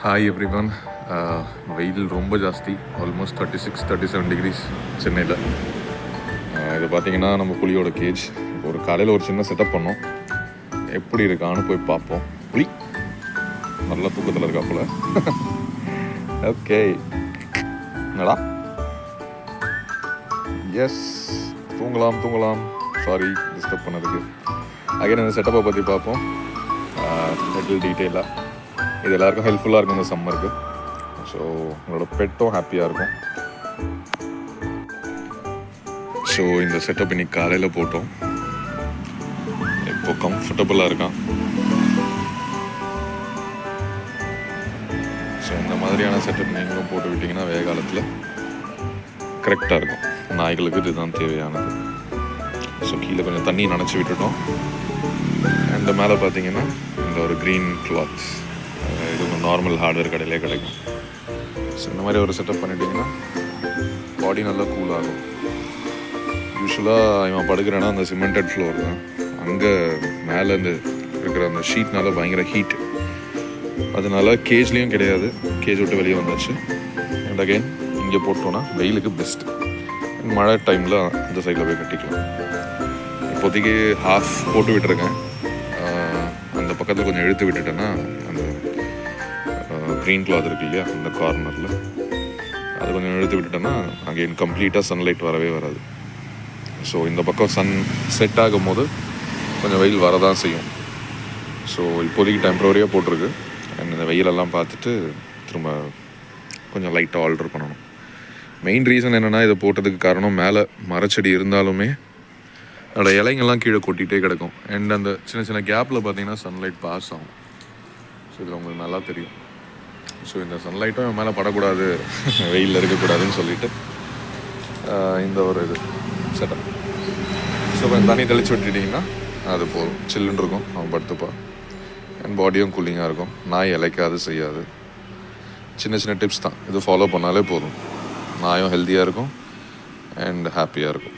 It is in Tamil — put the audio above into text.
Hi every one. வெயில் ரொம்ப ஜாஸ்தி, ஆல்மோஸ்ட் 36-37 டிகிரிஸ் சென்னையில். இது பார்த்தீங்கன்னா நம்ம புலியோட கேஜ். இப்போ ஒரு காலையில் ஒரு சின்ன செட்டப் பண்ணோம். எப்படி இருக்கான்னு போய் பார்ப்போம். புலி நல்லா தூக்கத்தில் இருக்கா போல. ஓகே, என்னடா? எஸ், தூங்கலாம். சாரி டிஸ்டர்ப் பண்ணதுக்கு. அகைன் அந்த செட்டப்பை பற்றி பார்ப்போம் லிட்டில் டீட்டெயிலாக. இது எல்லாருக்கும் ஹெல்ப்ஃபுல்லாக இருக்கும் இந்த சம்மருக்கு. ஸோ உங்களோட பெட்டும் ஹாப்பியாக இருக்கும். ஸோ இந்த செட்டப் இன்னைக்கு காலையில் போட்டோம். இப்போ கம்ஃபர்டபுளாக இருக்கான். ஸோ இந்த மாதிரியான செட்டப் நீங்களும் போட்டு விட்டிங்கன்னா வேக காலத்தில் கரெக்டாக இருக்கும். நாய்களுக்கு இதுதான் தேவையானது. ஸோ கீழே கொஞ்சம் தண்ணி நனைச்சி விட்டுட்டோம். அண்ட் மேலே பார்த்தீங்கன்னா இந்த ஒரு க்ரீன் கிளாத்ஸ், இது நார்மல் ஹார்ட்வேர் கடையிலே கிடைக்கும். ஸோ இந்த மாதிரி ஒரு செட்டப் பண்ணிட்டீங்கன்னா பாடி நல்லா கூல் ஆகும். யூஸ்வலாக இவன் படுக்கிறேன்னா அந்த சிமெண்டட் ஃப்ளோர் தான். அங்கே மேலே இந்த இருக்கிற அந்த ஷீட்னால பயங்கர ஹீட். அதனால கேஜ்லேயும் கிடையாது, கேஜ் விட்டு வெளியே வந்தாச்சு. அண்ட் அகெயின் இங்கே போட்டோன்னா வெயிலுக்கு பெஸ்ட்டு. மழை டைமில் அந்த சைடில் போய் கட்டிக்கலாம். இப்போதைக்கு ஹாஃப் போட்டு விட்டுருக்கேன். அந்த பக்கத்தில் கொஞ்சம் இழுத்து விட்டுட்டேன்னா அந்த க்ரீன் கிளாத் இருக்கு இல்லையா, அந்த கார்னரில் அது கொஞ்சம் இழுத்து விட்டுட்டேன்னா அங்கேயும் கம்ப்ளீட்டாக சன்லைட் வரவே வராது. ஸோ இந்த பக்கம் சன் செட் ஆகும் போது கொஞ்சம் வெயில் வரதான் செய்யும். ஸோ இப்போதைக்கு டெம்ப்ரவரியாக போட்டிருக்கு. அண்ட் இந்த வெயிலெல்லாம் பார்த்துட்டு திரும்ப கொஞ்சம் லைட்டாக ஆல்டர் பண்ணணும். மெயின் ரீசன் என்னென்னா, இதை போட்டதுக்கு காரணம் மேலே மரச்செடி இருந்தாலுமே அதோட இலைங்கள்லாம் கீழே கொட்டிகிட்டே கிடக்கும். அண்ட் அந்த சின்ன சின்ன கேப்பில் பார்த்தீங்கன்னா சன்லைட் பாஸ் ஆகும். ஸோ இதில் உங்களுக்கு நல்லா தெரியும். ஸோ இந்த சன்லைட்டும் என் மேலே படக்கூடாது, வெயிலில் இருக்கக்கூடாதுன்னு சொல்லிவிட்டு இந்த ஒரு இது செட்டப். ஸோ கொஞ்சம் தண்ணி தெளித்து விட்டுட்டிங்கன்னா அது போதும், சில்லுன்னு இருக்கும், அவன் படுத்துப்பா. அண்ட் பாடியும் கூலிங்காக இருக்கும், நாய் இலைக்காது செய்யாது. சின்ன சின்ன டிப்ஸ் தான், இது ஃபாலோ பண்ணாலே போதும். நாயும் ஹெல்த்தியாக இருக்கும் அண்ட் ஹாப்பியாக இருக்கும்.